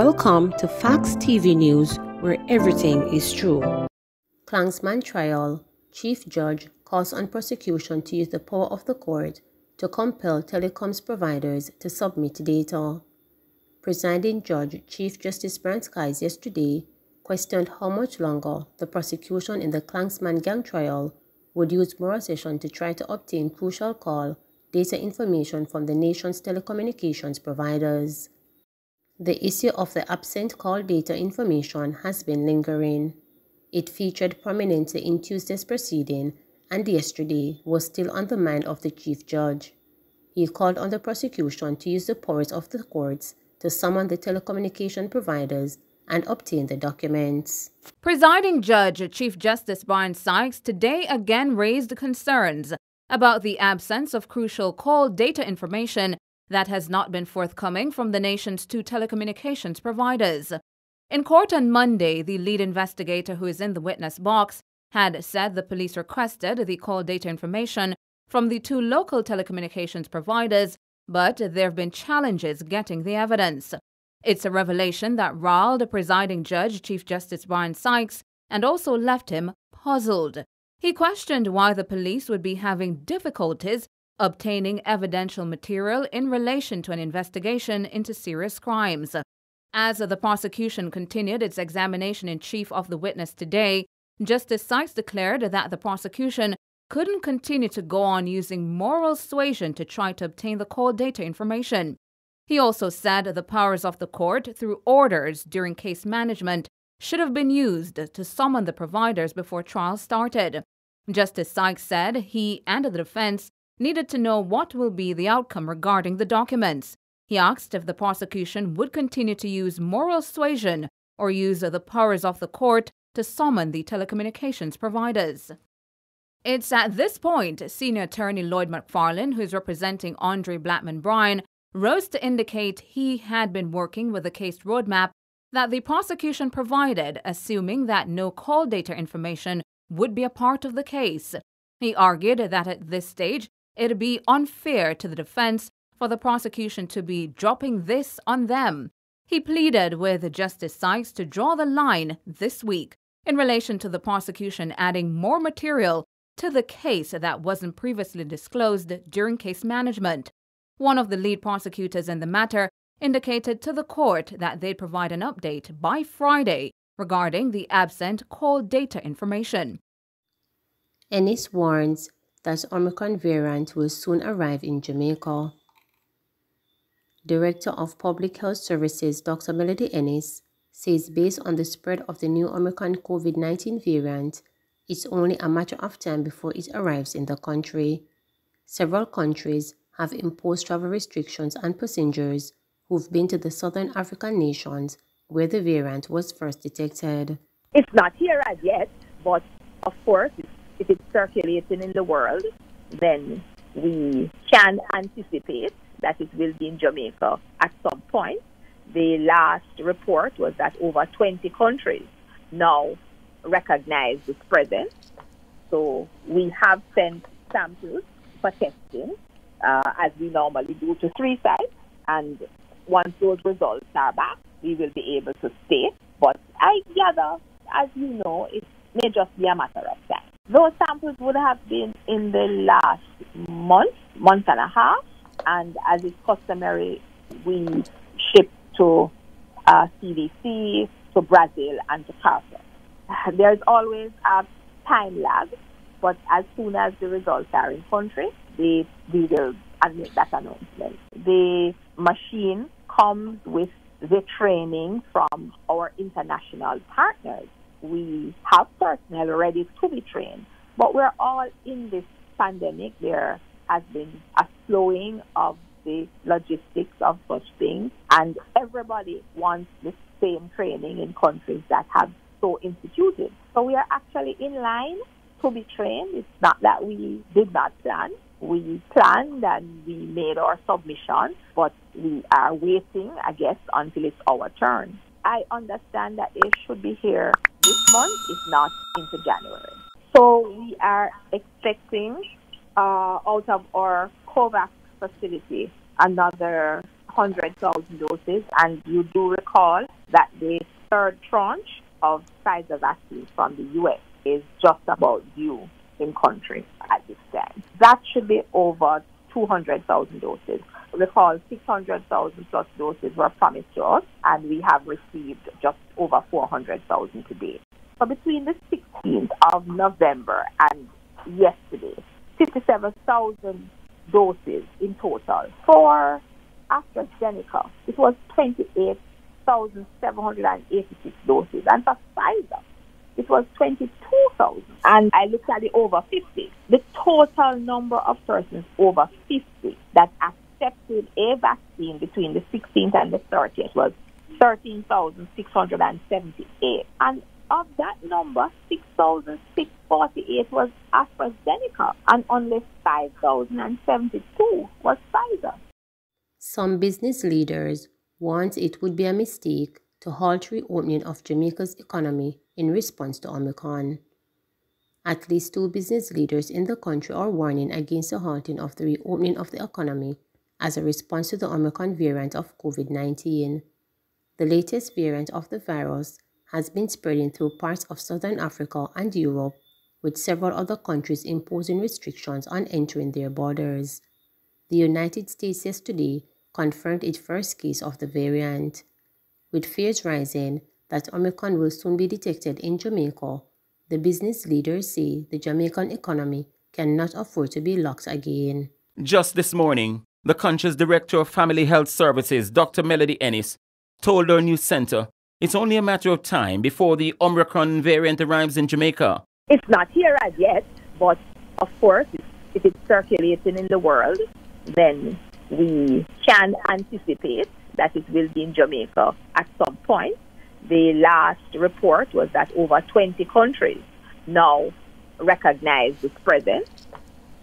Welcome to Facts TV News, where everything is true. Klansman trial. Chief Judge calls on prosecution to use the power of the court to compel telecoms providers to submit data. Presiding Judge Chief Justice Brian Skies yesterday questioned how much longer the prosecution in the Klansman gang trial would use moral session to try to obtain crucial call data information from the nation's telecommunications providers. The issue of the absent call data information has been lingering. It featured prominently in Tuesday's proceeding and yesterday was still on the mind of the Chief Judge. He called on the prosecution to use the powers of the courts to summon the telecommunication providers and obtain the documents. Presiding Judge Chief Justice Brian Sykes today again raised concerns about the absence of crucial call data information that has not been forthcoming from the nation's two telecommunications providers. In court on Monday, the lead investigator who is in the witness box had said the police requested the call data information from the two local telecommunications providers, but there have been challenges getting the evidence. It's a revelation that riled presiding Judge Chief Justice Brian Sykes and also left him puzzled. He questioned why the police would be having difficulties obtaining evidential material in relation to an investigation into serious crimes. As the prosecution continued its examination in chief of the witness today, Justice Sykes declared that the prosecution couldn't continue to go on using moral suasion to try to obtain the call data information. He also said the powers of the court through orders during case management should have been used to summon the providers before trial started. Justice Sykes said he and the defense needed to know what will be the outcome regarding the documents. He asked if the prosecution would continue to use moral suasion or use the powers of the court to summon the telecommunications providers. It's at this point Senior Attorney Lloyd McFarlane, who is representing Andre Blackman Bryan, rose to indicate he had been working with the case roadmap that the prosecution provided, assuming that no call data information would be a part of the case. He argued that at this stage, it'd be unfair to the defense for the prosecution to be dropping this on them. He pleaded with Justice Sykes to draw the line this week in relation to the prosecution adding more material to the case that wasn't previously disclosed during case management. One of the lead prosecutors in the matter indicated to the court that they'd provide an update by Friday regarding the absent call data information. Ennis warns that Omicron variant will soon arrive in Jamaica. Director of Public Health Services Dr. Melody Ennis says based on the spread of the new Omicron COVID-19 variant, it's only a matter of time before it arrives in the country. Several countries have imposed travel restrictions on passengers who've been to the southern African nations where the variant was first detected. It's not here as yet, but of course, if it's circulating in the world, then we can anticipate that it will be in Jamaica at some point. The last report was that over 20 countries now recognize its presence. So we have sent samples for testing, as we normally do, to 3 sites. And once those results are back, we will be able to state. But I gather, as you know, it may just be a matter of time. Those samples would have been in the last month and a half. And as is customary, we ship to CDC, to Brazil, and to Carson. There's always a time lag, but as soon as the results are in country, we will make that announcement. The machine comes with the training from our international partners. We have personnel ready to be trained, but we're all in this pandemic. There has been a slowing of the logistics of such things, and everybody wants the same training in countries that have so instituted. So we are actually in line to be trained. It's not that we did not plan. We planned and we made our submission, but we are waiting, I guess, until it's our turn. I understand that they should be here this month, if not into January. So we are expecting out of our COVAX facility another 100,000 doses. And you do recall that the third tranche of Pfizer vaccine from the U.S. is just about due in country at this time. That should be over 200,000 doses. Recall 600,000 plus doses were promised to us, and we have received just over 400,000 today. So between the 16th of November and yesterday, 57,000 doses in total. For AstraZeneca, it was 28,786 doses, and for Pfizer, it was 22,000. And I looked at the over 50. The total number of persons over 50 that accepted a vaccine between the 16th and the 30th was 13,678. And of that number, 6,648 was AstraZeneca, and only 5,072 was Pfizer. Some business leaders warned it would be a mistake to halt reopening of Jamaica's economy in response to Omicron. At least 2 business leaders in the country are warning against the halting of the reopening of the economy as a response to the Omicron variant of COVID-19. The latest variant of the virus has been spreading through parts of Southern Africa and Europe, with several other countries imposing restrictions on entering their borders. The United States yesterday confirmed its first case of the variant. With fears rising that Omicron will soon be detected in Jamaica, the business leaders say the Jamaican economy cannot afford to be locked again. Just this morning, the country's Director of Family Health Services, Dr. Melody Ennis, told our news center it's only a matter of time before the Omicron variant arrives in Jamaica. It's not here as yet, but of course, if it's circulating in the world, then we can anticipate that it will be in Jamaica at some point. The last report was that over 20 countries now recognize its presence.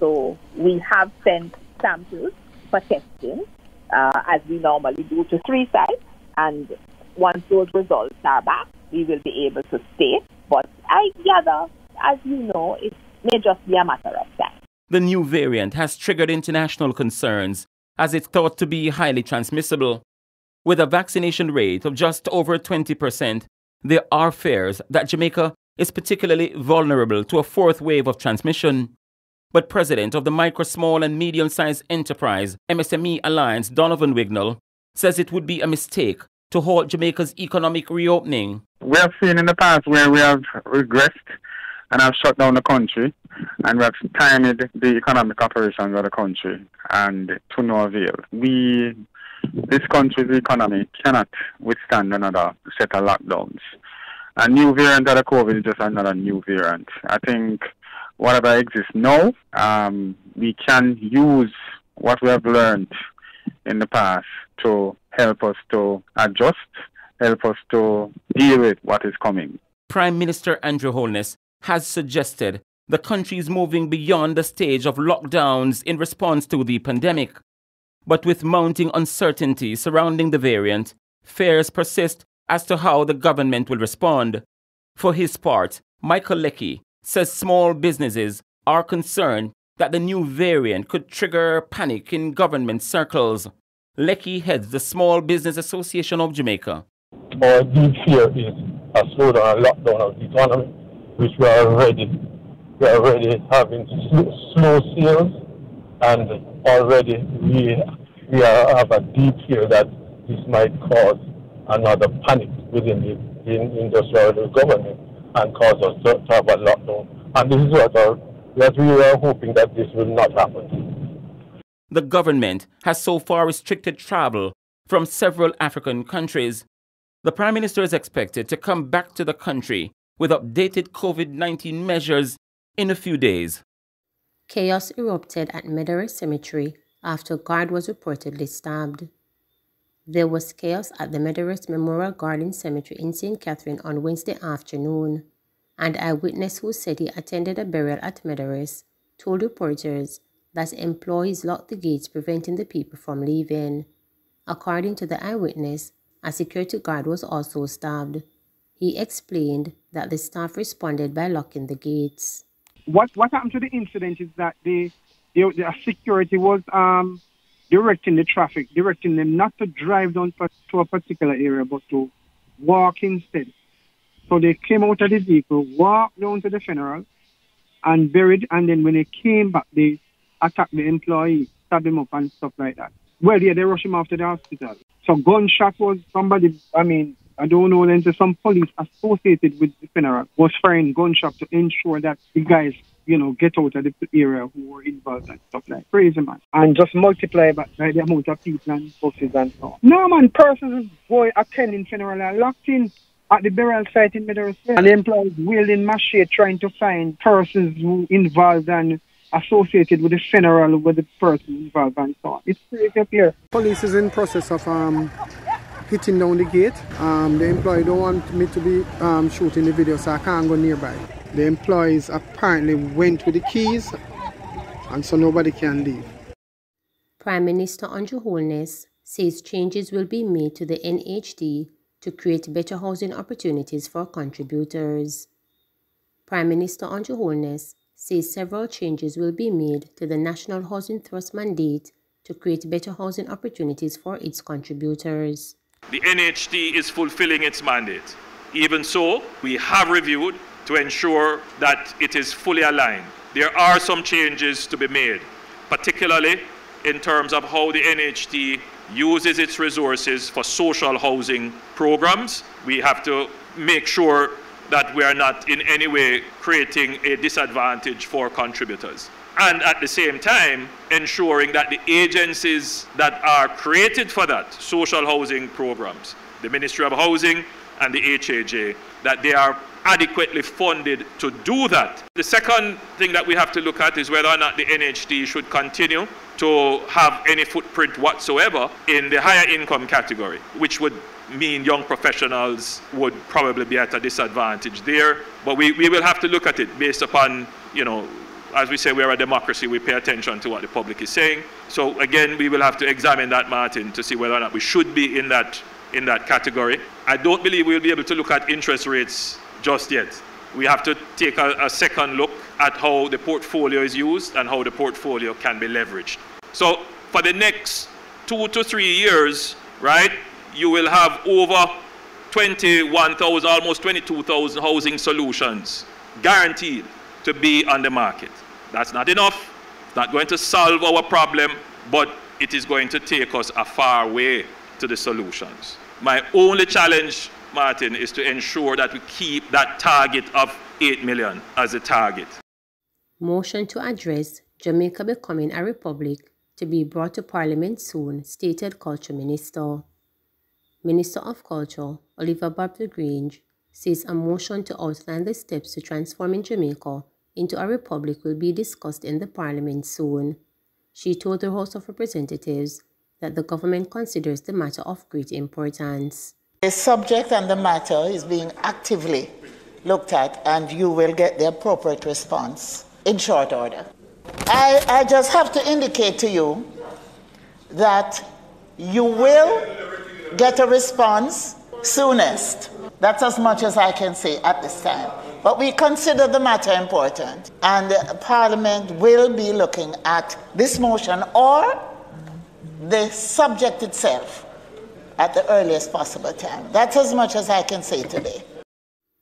So we have sent samples for testing, as we normally do, to 3 sites. And once those results are back, we will be able to state. But I gather, as you know, it may just be a matter of time. The new variant has triggered international concerns as it's thought to be highly transmissible. With a vaccination rate of just over 20%, there are fears that Jamaica is particularly vulnerable to a 4th wave of transmission. But President of the Micro, Small and Medium-Sized Enterprise MSME Alliance, Donovan Wignall, says it would be a mistake to halt Jamaica's economic reopening. We have seen in the past where we have regressed and have shut down the country, and we have stymied the economic operations of the country, and to no avail. This country's economy cannot withstand another set of lockdowns. A new variant of the COVID is just another new variant. I think whatever exists now, we can use what we have learned in the past to help us to adjust, help us to deal with what is coming. Prime Minister Andrew Holness has suggested the country is moving beyond the stage of lockdowns in response to the pandemic. But with mounting uncertainty surrounding the variant, fears persist as to how the government will respond. For his part, Michael Leckie says small businesses are concerned that the new variant could trigger panic in government circles. Leckie heads the Small Business Association of Jamaica. Our deep fear is a slowdown and lockdown of the economy, which we are already having slow sales, and already we have a deep fear that this might cause another panic within the industrial government and cause us to have a lockdown. And this is what we are hoping that this will not happen. The government has so far restricted travel from several African countries. The Prime Minister is expected to come back to the country with updated COVID-19 measures in a few days. Chaos erupted at Medaris Cemetery after a guard was reportedly stabbed. There was chaos at the Medaris Memorial Garden Cemetery in St. Catherine on Wednesday afternoon. An eyewitness who said he attended a burial at Medaris told reporters that employees locked the gates, preventing the people from leaving. According to the eyewitness, a security guard was also stabbed. He explained that the staff responded by locking the gates. What happened to the incident is that the security was directing the traffic, directing them not to drive down to a particular area, but to walk instead. So they came out of the vehicle, walked down to the funeral, and buried. And then when they came back, they attacked the employee, stabbed him up and stuff like that. Well, yeah, they rushed him off to the hospital. So gunshot was somebody, I don't know, then some police associated with the funeral was firing gunshot to ensure that the guys, get out of the area who were involved and stuff like crazy, man. And just multiply by the amount of people and buses and so on. No, man, persons boy attending funeral are locked in at the burial site in Middlesbrough. And the employees wielding machete trying to find persons who involved and associated with the funeral with the person involved and so on. It's crazy up here. Police is in process of hitting down the gate. The employee don't want me to be shooting the video, so I can't go nearby. The employees apparently went with the keys, and so nobody can leave. Prime Minister Andrew Holness says changes will be made to the NHD to create better housing opportunities for contributors. Prime Minister Andrew Holness says several changes will be made to the National Housing Trust mandate to create better housing opportunities for its contributors. The NHD is fulfilling its mandate. Even so, we have reviewed to ensure that it is fully aligned. There are some changes to be made, particularly in terms of how the NHD uses its resources for social housing programs. We have to make sure that we are not in any way creating a disadvantage for contributors. And at the same time, ensuring that the agencies that are created for that, social housing programs, the Ministry of Housing and the HAJ, that they are adequately funded to do that. The second thing that we have to look at is whether or not the NHD should continue to have any footprint whatsoever in the higher income category, which would mean young professionals would probably be at a disadvantage there. But we will have to look at it based upon, as we say, we're a democracy, we pay attention to what the public is saying. So again, we will have to examine that, Martin, to see whether or not we should be in that category. I don't believe we'll be able to look at interest rates just yet. We have to take a second look at how the portfolio is used and how the portfolio can be leveraged. So for the next 2 to 3 years, right, you will have over 21,000, almost 22,000 housing solutions guaranteed to be on the market. That's not enough. It's not going to solve our problem, but it is going to take us a far way to the solutions. My only challenge, Martin, is to ensure that we keep that target of 8 million as a target. Motion to address Jamaica becoming a republic to be brought to Parliament soon, stated Culture Minister. Minister of Culture, Oliver Babs-Lagrange, says a motion to outline the steps to transforming Jamaica into a republic will be discussed in the Parliament soon. She told the House of Representatives that the government considers the matter of great importance. The subject and the matter is being actively looked at, and you will get the appropriate response in short order. I just have to indicate to you that you will get a response soonest. That's as much as I can say at this time. But we consider the matter important, and Parliament will be looking at this motion or the subject itself at the earliest possible time. That's as much as I can say today.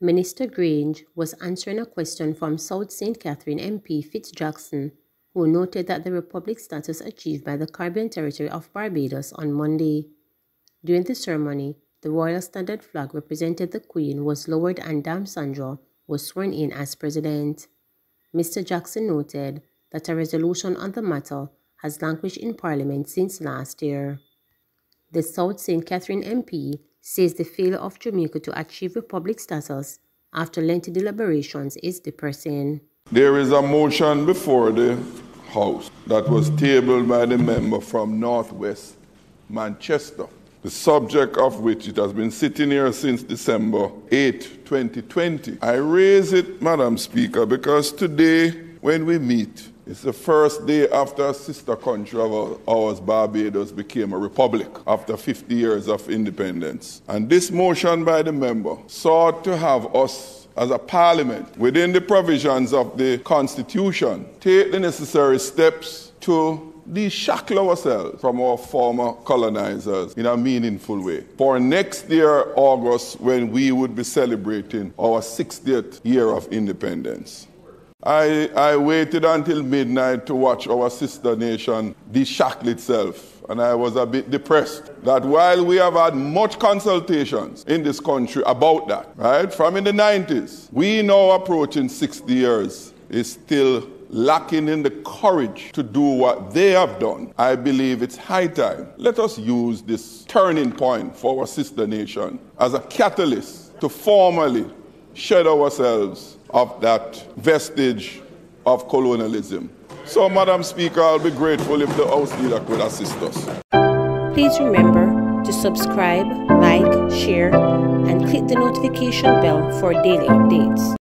Minister Grange was answering a question from South St. Catherine MP Fitz Jackson, who noted that the republic status achieved by the Caribbean territory of Barbados on Monday. During the ceremony, the Royal Standard flag represented the Queen was lowered and Dame Sandra was sworn in as president. Mr. Jackson noted that a resolution on the matter has languished in Parliament since last year. The South St. Catherine MP says the failure of Jamaica to achieve republic status after lengthy deliberations is depressing. There is a motion before the House that was tabled by the member from Northwest Manchester, the subject of which it has been sitting here since December 8, 2020. I raise it, Madam Speaker, because today, when we meet, it's the first day after a sister country of ours, Barbados, became a republic after 50 years of independence. And this motion by the member sought to have us as a parliament, within the provisions of the Constitution, take the necessary steps to de-shackle ourselves from our former colonizers in a meaningful way. For next year, August, when we would be celebrating our 60th year of independence. I waited until midnight to watch our sister nation de-shackle itself. And I was a bit depressed that while we have had much consultations in this country about that, right, from in the 90s, we now approaching 60 years is still lacking in the courage to do what they have done. I believe it's high time. Let us use this turning point for our sister nation as a catalyst to formally shed ourselves of that vestige of colonialism. So, Madam Speaker, I'll be grateful if the House Leader could assist us. Please remember to subscribe, like, share, and click the notification bell for daily updates.